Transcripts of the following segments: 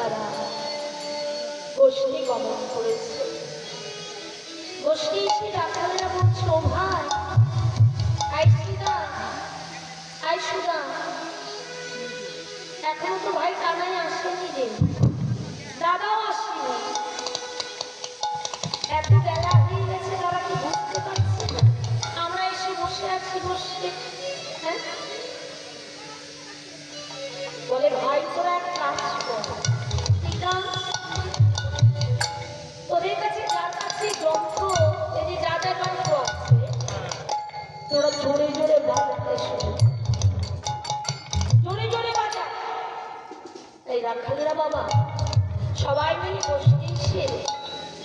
তারা গোষ্ঠী গমন করেছে। গোষ্ঠী এসে রাখালেরা বলছে, ও ভাই আই সুদা, এখনো তো ভাই কানাই আসেনি রে, দাদাও আসেনি, এত বেলা হয়ে গেছে, তারা কি বুঝতে পারছে না আমরা এসে বসে আছি বসে? হ্যাঁ, বলে ভাই তোরা এক কাজ কর, তোদের কাছে যার কাছে গ্রন্থ, এই যে যা যা গ্রন্থ আছে, তোরা জোরে জোরে বাজাতে শুরু, জোরে জোরে বাজা। এই রাখালেরা বাবা সবাই মিলে বসতে এসে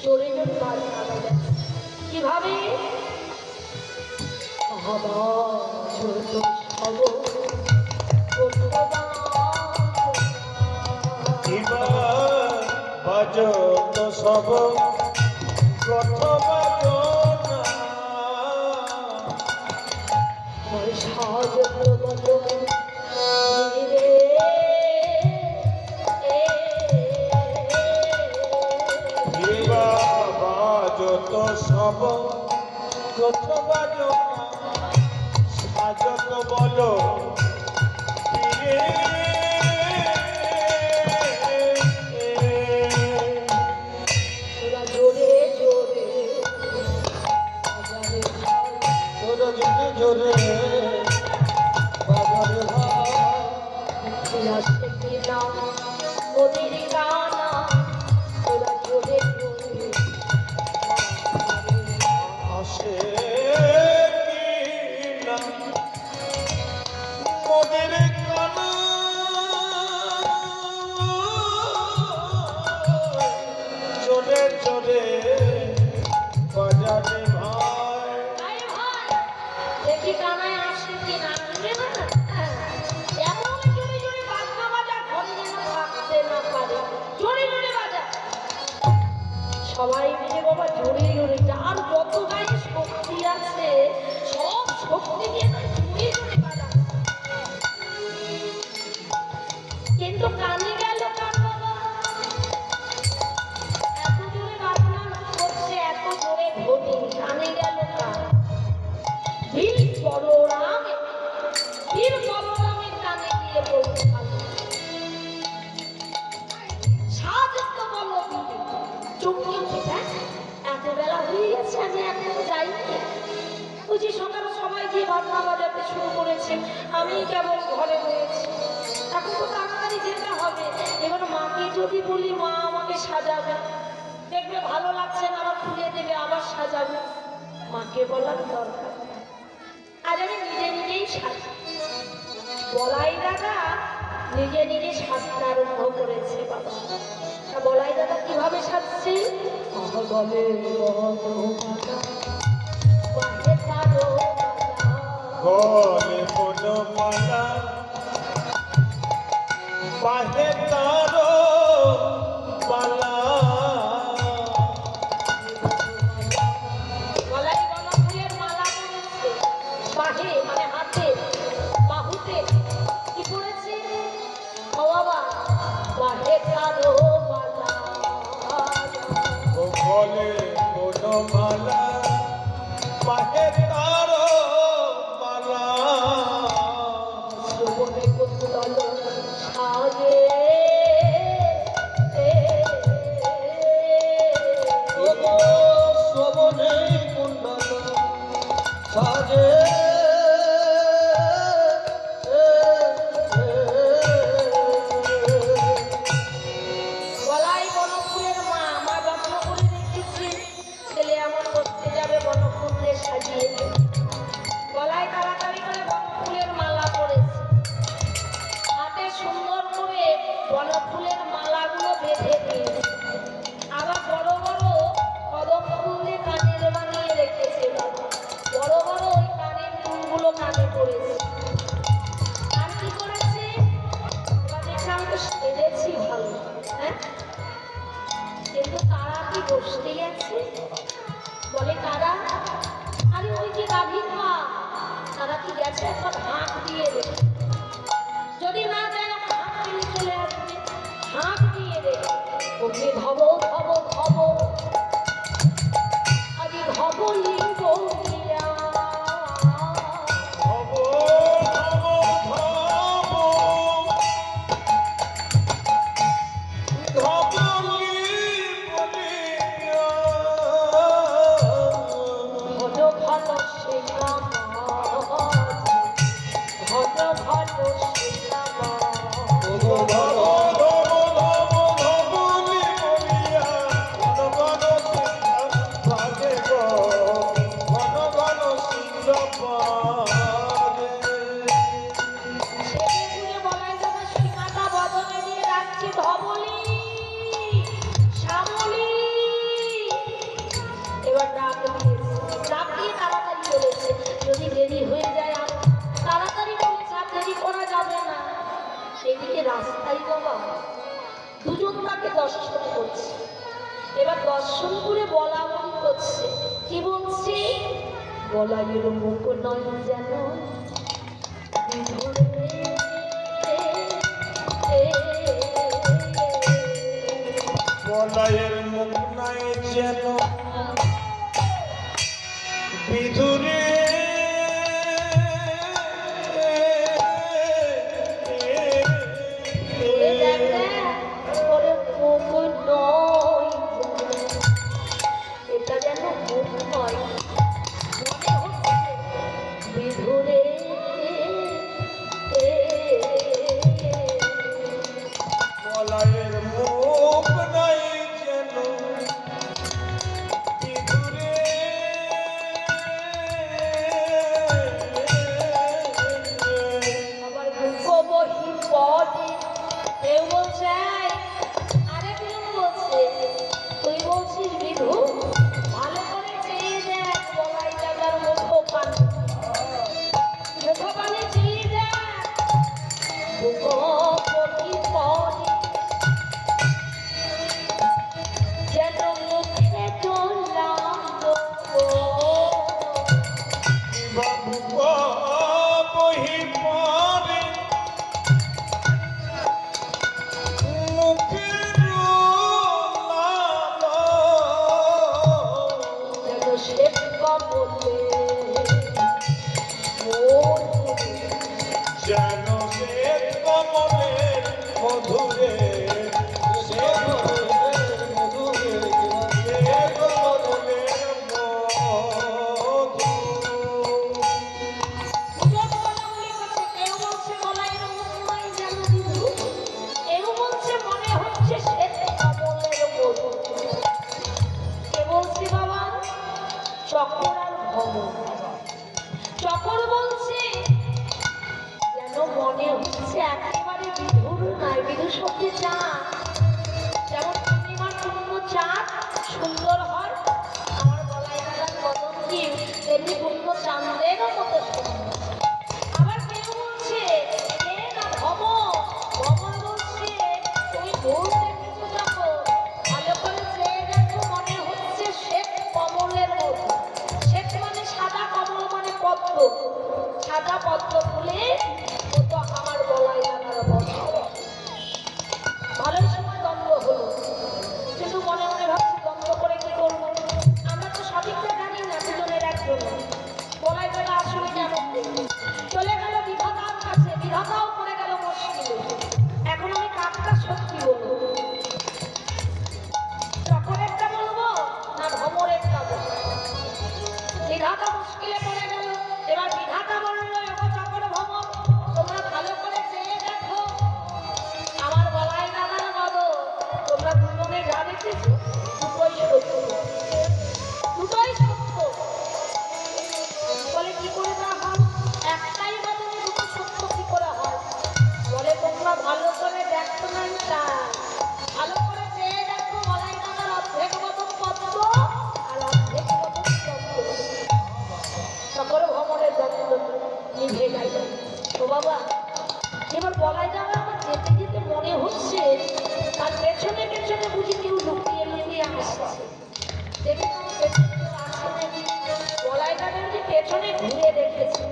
জোরে জোরে বাজনা বাজাচ্ছে। কিভাবে? বাজো তো সব কথা বাজো না, বাজো তো সব কথা বাজো না, সাজো তো বলো জোরে বাজারে ওদের গানা ওরা জোরে জোরে আসে না ওদের গানা, জোরে জোরে বাজারে ভাই। দেখি কানায় আসে কি না আসবে না, এমন জোরে জোরে বাজনা বাজা, ঘরে যেন থাকতে না পারে, জোরে জোরে বাজা। সবাই মিলে বাবা জোরে জোরে, যার যত গায়ে শক্তি আছে সব শক্তি দিয়ে জোরে জোরে বাজা। কিন্তু কানে গেল কার বাবা, এত জোরে বাজনা করছে, এত জোরে ধ্বনি, কানে গেল কার? বীর বলরামের কানে গিয়ে বলতে পারল, সাজত বলো চমকে উঠে, এত বেলা হয়ে গেছে আমি এখনো যাইনি, বুঝি সকালে সবাই গিয়ে বাজনা বাজাতে শুরু করেছে, আমি কেবল ঘরে রয়েছি, এখন তো তাড়াতাড়ি যেতে হবে। এবার মাকে যদি বলি মা আমাকে সাজাবে, দেখবে ভালো লাগছে না, আবার খুলে দেবে, আবার সাজাবে, মাকে বলার দরকার। আজ আমি নিজে নিজেই সাজি। বলাই দাদা নিজে নিজে সাজতে আরম্ভ করেছে বাবা। বলাই দাদা কিভাবে সাজছে? গলে কোনো মালা, পাহে তারো মালা, গলায় গণফুলের মালা পরেছে, বাহে মানে হাতে, বাহুতে কি পরেছে? ও বাবা, বাহে তারো মালা, গলে কোনো মালা, পাহে তারো মালা, শ্রবণে কুন্দল সাজে, শ্রবণে কুণ্ডল সাজে, গলায় বনফুলের মা, আমার যত্ন করে রেখেছি, ছেলে আমার করতে যাবে বনফুল দিয়ে সাজিয়ে, গলায় তাড়াতাড়ি করে বনফুলের মালা পরেছে, হাতে সুন্দর করে বনফুলের মালাগুলো বেঁধে দিয়েছে, আবার বড় বড় কদম ফুল দিয়ে কানের বানিয়ে রেখেছে, বড় বড় ওই কানের ফুলগুলো কানে পড়েছে। আর কি করেছে? এবার দেখে আমি তো সেজেছি ভালো, হ্যাঁ, কিন্তু তারা কি বসতেই আছে? বলে কারা? আরে ওই যে গাভীর মা, তারা কি গেছে একবার হাঁক দিয়ে দেবে, যদি না যায় হাঁক দিয়ে চলে আসবে, হাঁক দিয়ে দেবে। রাস্তায় বাবা দুজন তাকে দর্শন করছে। এবার দর্শন করে বলা বলি করছে, কি বলছে? বলাইয়ের মুখ নয় যেন বলাইয়ের মুখ নাই যেন বিধুরে এটা যেন মুখ নয়, মনে হচ্ছে বিধুরে বলাইয়ের মুখ নাই যেন বিধুরে আবার দুঃখ বহি পদে কেউ বলছে আরেকজন বলছে, তুই বলছিস বিধু, ভালো করে চেয়ে দেখ বলাই জায়গার মুখো পানি, মুখো পানি চেয়ে দেখ। দুঃখ বহি পদে যেন মুখে চললাম বাবু বহি পরে মুখের লাল যেন সে বলে যেন সে কমলের মধুরে সে কমলের মধুরে সে কমলের মধু কেউ বলছে বলাইয়ের মুখ নয় যেন বিধু, কেউ বলছে মনে হচ্ছে সে কমলের মধু। কে বলছে বাবা? চকর আর ভ্রমর। চকর বলছে যেন মনে হচ্ছে একেবারে বিধুর নয়, বিধু শব্দে চাঁদ, যেমন পূর্ণিমার পূর্ণ চাঁদ সুন্দর হয়, আমার গলায় গলার বদনটি তেমনি পূর্ণ চাঁদেরও মতো সুন্দর। আবার কেউ বলছে এ না ভ্রমর, ভ্রমর বলছে তুমি ভুল দেখেছো চকর, ভালো করে চেয়ে দেখো মনে হচ্ছে শ্বেত কমলের মতো। শ্বেত মানে সাদা, কমল মানে পদ্ম, সাদা পদ্ম ফুলে মতো আমার গলায় লাগার বস্ত্র। ভালোই সময় দ্বন্দ্ব হলো, কিন্তু মনে মনে ভাবছি দ্বন্দ্ব করে কি করবো, আমরা তো সঠিকটা জানি না দুজনের একজন। গলায় গলা আসলে কেমন দেখবে, চলে গেল বিধাতার কাছে, বিধাতাও পড়ে গেল মুশকিলে। এখন আমি কাকটা সত্যি বলবো, চকরেরটা বলবো না ভ্রমরেরটা বলবো? বিধাতা মুশকিলে পড়ে গেল। এবার বিধাতা বললো, এগো চকর ভ্রমর, তোমরা ভালো করে চেয়ে দেখো আমার গলায় লাগার বাদো, তোমরা দুজনে যা দেখেছো দুটোই সত্য, দুটোই সত্য। বলে কি করে তা হয়? একটাই বাদনে দুটো সত্য কি করে হয়? বলে তোমরা ভালো করে দেখো না, ভালো করে চেয়ে দেখো গলায় লাগার অর্ধেক মতন পদ্ম আর অর্ধেক মতন পদ্ম। চকর ভ্রমরের যত্ন নিভে গেল। তো বাবা এবার বলাই যাবে আমার যেতে যেতে মনে হচ্ছে তার পেছনে পেছনে বুঝি কেউ লুকিয়ে লুকিয়ে আসছে। দেখে তো আমার পেছনে কেউ আসছে নাকি, বলাই যাবে যে পেছনে ঘুরে দেখেছে।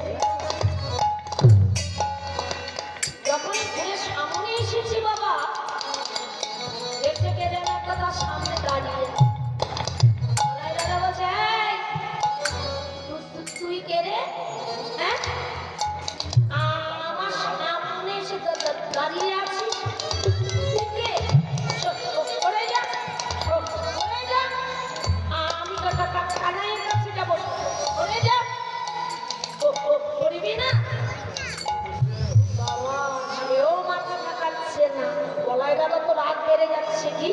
যখন ঘুরে সামনে এসেছি বাবা, দেখতে কে যেন একটা তার সামনে দাঁড়িয়ে। বলাই দাদা বলছে, এই তুই কে রে? হ্যাঁ, আমার সামনে এসে দাঁড়িয়ে আছিস, তুই কে? সরে যা, সরে যা, আমি কানাইয়ের কাছে যাবো, সরে যা, করবি না? বাবা সেও মাথা ঠাকাচ্ছে না। বলাই দাদা তো রাগ বেড়ে যাচ্ছে, কি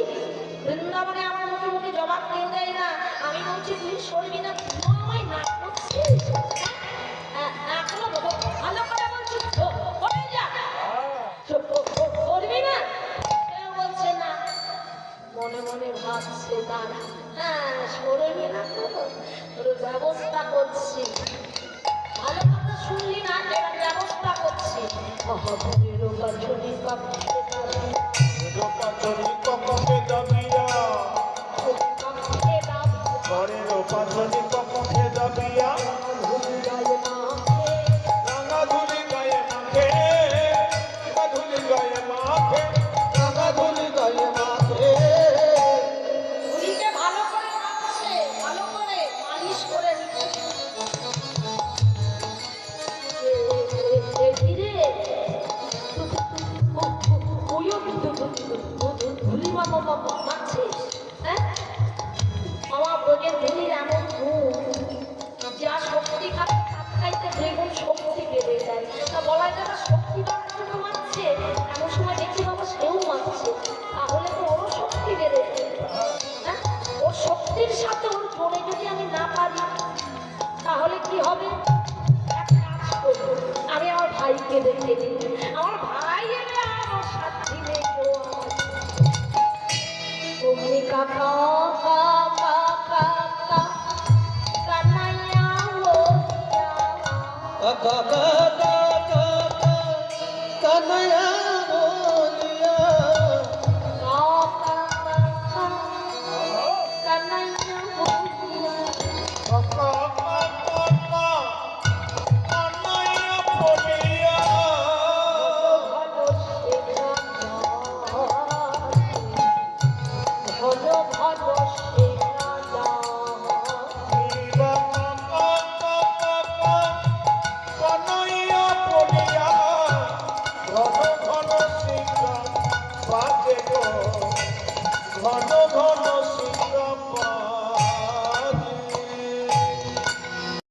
বৃন্দাবনে আমার মুখে মুখে জবাব কেউ দেয় না, আমি বলছি তুই সরবি না, তুই আমায় না করছিস? এখনো ভালো করে বলছি সরে যা, করবি না? কেউ বলছে না, মনে মনে ভাবছে দাঁড়া, হ্যাঁ সরবি না তো, তোর ব্যবস্থা করছি। ভালো কথা শুনলি না, এবার ব্যবস্থা করছি। রূপাচলি কাপড়ে রূপাচলি কপকে দাবিয়া কাপড়ে দাম ঘরে রূপাচলি কপকে দাবিয়া ধুলি গায়ে মাখে রাঙা ধুলি গায়ে মাখে ধুলি গায়ে মাখে রাঙা ধুলি গায়ে মাখে ধুলিকে ভালো করে মাখছে, ভালো করে মালিশ করে নিচ্ছে। ধীরে ধুলি মাখছিস, হ্যাঁ? আমার ব্রজের ধুলির এমন গুণ, যা শক্তি খাইতে দ্বিগুণ শক্তি বেড়ে যায়। তা বলা যায় না শক্তি বাড়ার জন্য মারছে, এমন সময় দেখি বাবা সেও মারছে, তাহলে তো ওরও শক্তি বেড়ে যায়। হ্যাঁ, ওর শক্তির সাথে ওর জোরে যদি আমি না পারি তাহলে কি হবে? এক কাজ করবো, আমি আমার ভাইকে দেখে নিই। আমার ভাই এলে আমার সাথী নেই কেউ আমার। তুমি কাকা কাকা কাকা কানাইয়া বলিয়া কানায়া বলিয়া কাকা কাকা কানাইয়া বলিয়া কানায়া বলিয়া ভালো শেখা ভালো ভালো শেখা কানাইয়া বলিয়া ঘন ঘন সিংহ বাজে গো ঘন ঘন